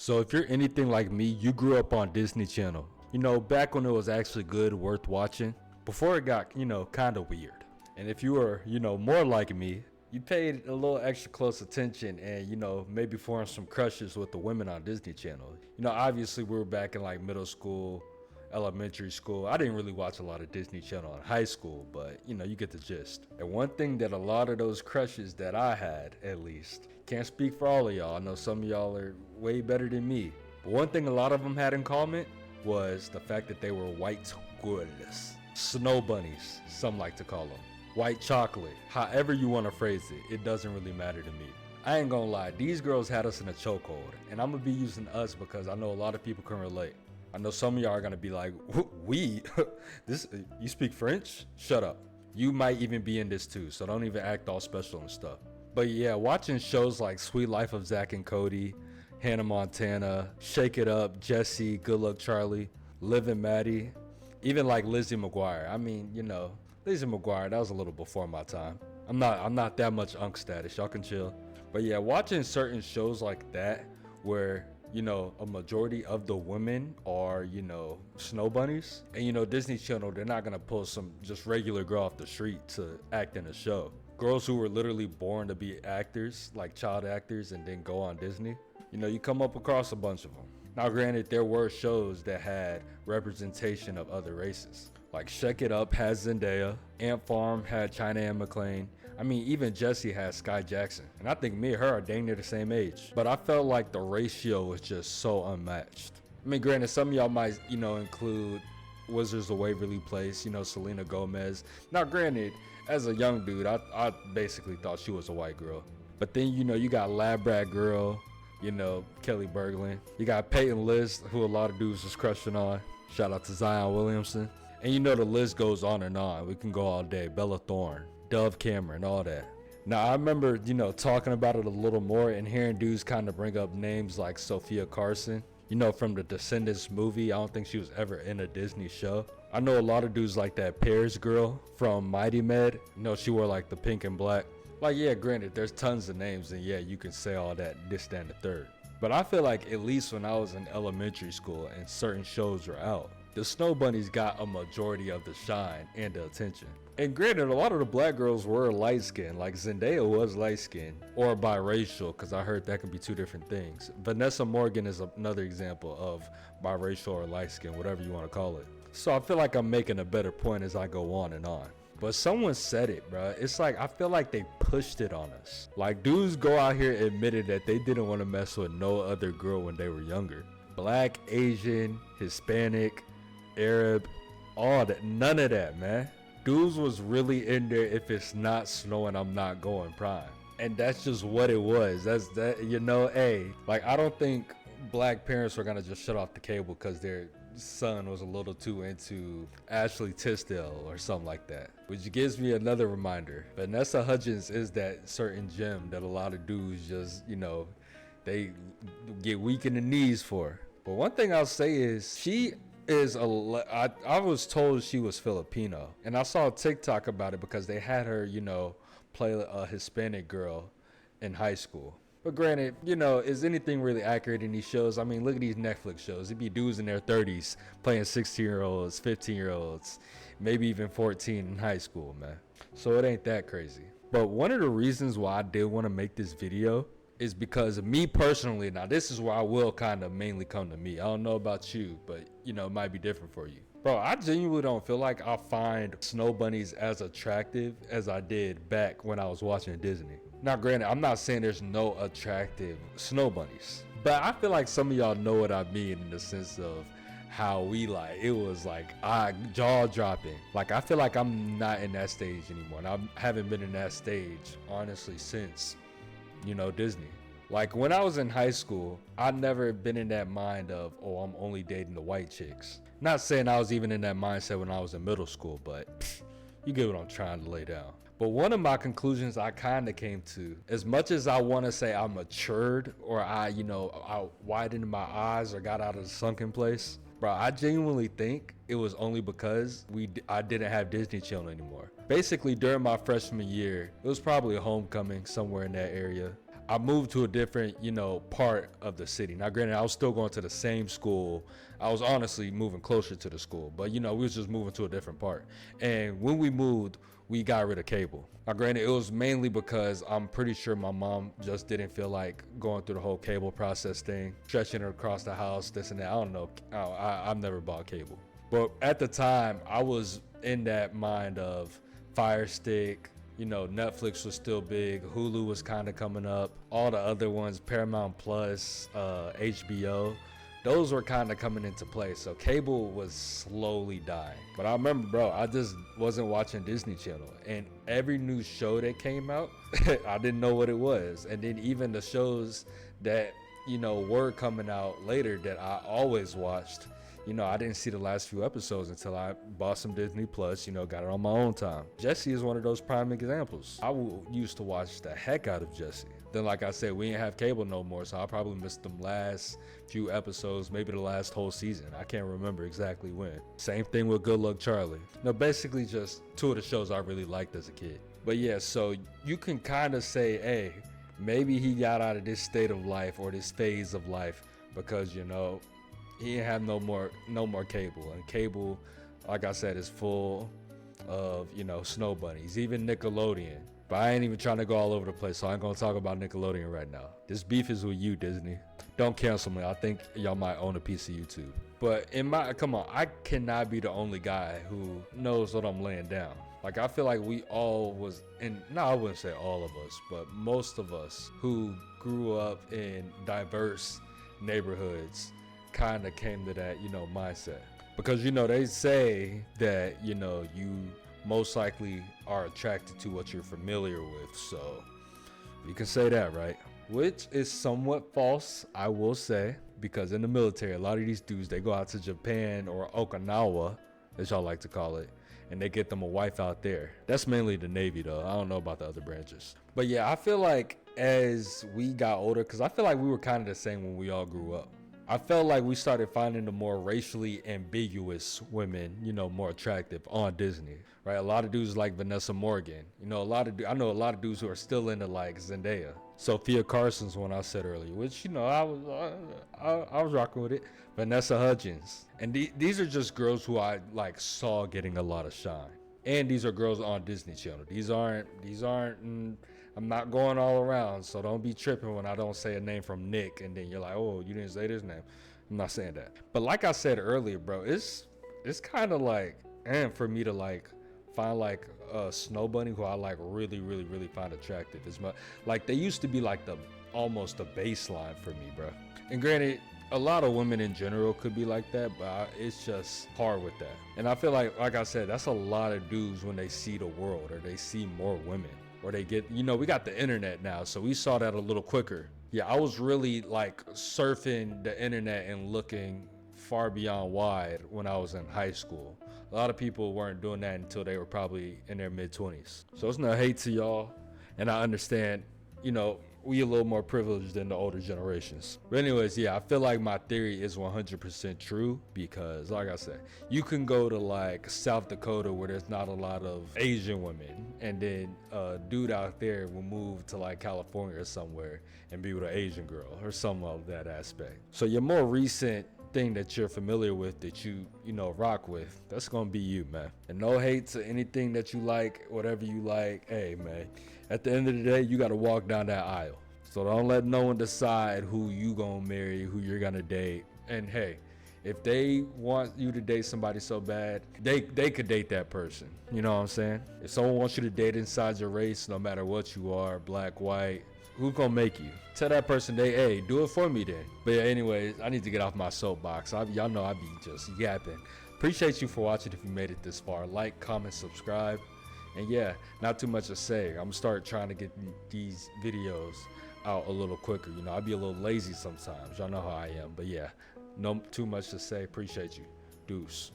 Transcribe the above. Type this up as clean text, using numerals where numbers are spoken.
So if you're anything like me, you grew up on Disney Channel. Back when it was actually good, worth watching, before it got, kind of weird. And if you were, more like me, you paid a little extra close attention and, maybe formed some crushes with the women on Disney Channel. Obviously we were back in like middle school, elementary school. I didn't really watch a lot of Disney Channel in high school, but you get the gist. And one thing that a lot of those crushes that I had, at least, can't speak for all of y'all. I know some of y'all are way better than me. But one thing a lot of them had in common was the fact that they were white girls. Snow bunnies, some like to call them. White chocolate, however you want to phrase it, it doesn't really matter to me. I ain't gonna lie, these girls had us in a chokehold, and I'm gonna be using us because I know a lot of people can relate. I know some of y'all are gonna be like, we? This, you speak French? Shut up. You might even be in this too, so don't even act all special and stuff. But yeah, watching shows like Sweet Life of Zack and Cody, Hannah Montana, Shake It Up, Jesse, Good Luck Charlie, Liv and Maddie, even like Lizzie McGuire. I mean, Lizzie McGuire, that was a little before my time. I'm not that much unk status, y'all can chill. But yeah, watching certain shows like that where a majority of the women are, snow bunnies. And Disney Channel, they're not gonna pull some just regular girl off the street to act in a show. Girls who were literally born to be actors, like child actors, and then go on Disney. You come up across a bunch of them. Now granted, there were shows that had representation of other races. Like Shake It Up had Zendaya, Ant Farm had China Anne McClain. I mean, even Jessie had Sky Jackson. And I think me and her are dang near the same age. But I felt like the ratio was just so unmatched. I mean, granted, some of y'all might, include Wizards of Waverly Place, Selena Gomez. Now granted, as a young dude, I basically thought she was a white girl. But then, you got Lab Rat Girl, Kelly Berglund. You got Peyton List, who a lot of dudes was crushing on. Shout out to Zion Williamson. And the list goes on and on. We can go all day. Bella Thorne, Dove Cameron, all that. Now, I remember, talking about it a little more and hearing dudes kind of bring up names like Sophia Carson, from the Descendants movie. I don't think she was ever in a Disney show. I know a lot of dudes like that Pears girl from Mighty Med. She wore like the pink and black. Like, yeah, granted, there's tons of names and yeah, you can say all that, this, that, and the third. But I feel like at least when I was in elementary school and certain shows were out, the Snow Bunnies got a majority of the shine and the attention. And granted, a lot of the black girls were light-skinned, like Zendaya was light-skinned, or biracial, because I heard that can be two different things. Vanessa Morgan is another example of biracial or light-skinned, whatever you want to call it. So I feel like I'm making a better point as I go on and on. But someone said it, bro. It's like, I feel like they pushed it on us. Like, dudes go out here admitted that they didn't want to mess with no other girl when they were younger. Black, Asian, Hispanic, Arab, all that. None of that, man. Dudes was really in there. If it's not snowing, I'm not going prime. And that's just what it was. That's that, hey, like, I don't think black parents were gonna just shut off the cable because their son was a little too into Ashley Tisdale or something like that. Which gives me another reminder. Vanessa Hudgens is that certain gem that a lot of dudes just, they get weak in the knees for. But one thing I'll say is she is I was told she was Filipino, and I saw a TikTok about it because they had her, play a Hispanic girl in high school. But granted, is anything really accurate in these shows? I mean, look at these Netflix shows. It'd be dudes in their 30s playing 16-year-olds, 15-year-olds, maybe even 14 in high school, man. So it ain't that crazy. But one of the reasons why I did want to make this video is because of me personally. Now, this is where I will kind of mainly come to me. I don't know about you, but, it might be different for you. Bro, I genuinely don't feel like I find snow bunnies as attractive as I did back when I was watching Disney. Now, granted, I'm not saying there's no attractive snow bunnies, but I feel like some of y'all know what I mean in the sense of how we it was like jaw dropping. Like, I feel like I'm not in that stage anymore, and I haven't been in that stage honestly since Disney. Like, when I was in high school, I'd never been in that mind of, oh, I'm only dating the white chicks. Not saying I was even in that mindset when I was in middle school, but you get what I'm trying to lay down. But one of my conclusions I kind of came to, as much as I want to say I matured or I widened my eyes or got out of the sunken place, bro, I genuinely think it was only because I didn't have Disney Channel anymore. Basically, during my freshman year, it was probably a homecoming somewhere in that area. I moved to a different, part of the city. Now, granted, I was still going to the same school. I was honestly moving closer to the school, but we was just moving to a different part. And when we moved, we got rid of cable. Now, granted, it was mainly because I'm pretty sure my mom just didn't feel like going through the whole cable process thing, stretching it across the house, this and that. I don't know. I've never bought cable. But at the time, I was in that mind of Fire Stick. Netflix was still big. Hulu was kind of coming up. All the other ones, Paramount Plus, HBO, those were kind of coming into play. So cable was slowly dying. But I remember, bro, I just wasn't watching Disney Channel. And every new show that came out, I didn't know what it was. And then even the shows that, were coming out later that I always watched, I didn't see the last few episodes until I bought some Disney Plus, got it on my own time. Jessie is one of those prime examples. I used to watch the heck out of Jessie. Then, like I said, we didn't have cable no more, so I probably missed them last few episodes, maybe the last whole season. I can't remember exactly when. Same thing with Good Luck Charlie. Basically just two of the shows I really liked as a kid. But yeah, so you can kind of say, hey, maybe he got out of this state of life or this phase of life because, he didn't have no more cable. And cable, like I said, is full of, snow bunnies, even Nickelodeon. But I ain't even trying to go all over the place, so I ain't gonna talk about Nickelodeon right now. This beef is with you, Disney. Don't cancel me. I think y'all might own a piece of YouTube. But come on, I cannot be the only guy who knows what I'm laying down. Like, I feel like we all was I wouldn't say all of us, but most of us who grew up in diverse neighborhoods kind of came to that, mindset. Because, they say that, you most likely are attracted to what you're familiar with. So you can say that, right? Which is somewhat false, I will say, because in the military, a lot of these dudes, they go out to Japan or Okinawa, as y'all like to call it, and they get them a wife out there. That's mainly the Navy, though. I don't know about the other branches. But yeah, I feel like as we got older, because I feel like we were kind of the same when we all grew up. I felt like we started finding the more racially ambiguous women, more attractive on Disney, right? A lot of dudes like Vanessa Morgan. I know a lot of dudes who are still into like Zendaya. Sophia Carson's one I said earlier, which, I was rocking with it. Vanessa Hudgens. And these are just girls who I like saw getting a lot of shine. And these are girls on Disney Channel. These aren't, I'm not going all around, so don't be tripping when I don't say a name from Nick and then you're like, oh, you didn't say this name. I'm not saying that. But like I said earlier, bro, it's kind of like, and for me to like find like a snow bunny who I like really, really, really find attractive. It's like they used to be like almost a baseline for me, bro. And granted, a lot of women in general could be like that, but it's just hard with that. And I feel like I said, that's a lot of dudes when they see the world or they see more women. Or they get, we got the internet now, so we saw that a little quicker. Yeah, I was really like surfing the internet and looking far beyond wide when I was in high school. A lot of people weren't doing that until they were probably in their mid-20s. So it's no hate to y'all, and I understand, we a little more privileged than the older generations. But anyways, yeah, I feel like my theory is 100% true because, like I said, you can go to like South Dakota where there's not a lot of Asian women, and then a dude out there will move to like California or somewhere and be with an Asian girl or some of that aspect. So your more recent thing that you're familiar with, that you rock with, that's gonna be you, man. And no hate to anything that you like, whatever you like. Hey, man, at the end of the day, you gotta walk down that aisle. So don't let no one decide who you gonna marry, who you're gonna date. And hey, if they want you to date somebody so bad, they could date that person. You know what I'm saying? If someone wants you to date inside your race, no matter what you are, black, white, who's gonna make you? Tell that person, hey, do it for me then. But yeah, anyways, I need to get off my soapbox. Y'all know I be just yapping. Appreciate you for watching if you made it this far. Like, comment, subscribe. And yeah, not too much to say. I'm gonna start trying to get these videos out a little quicker. I be a little lazy sometimes. Y'all know how I am. But yeah, no too much to say. Appreciate you. Deuce.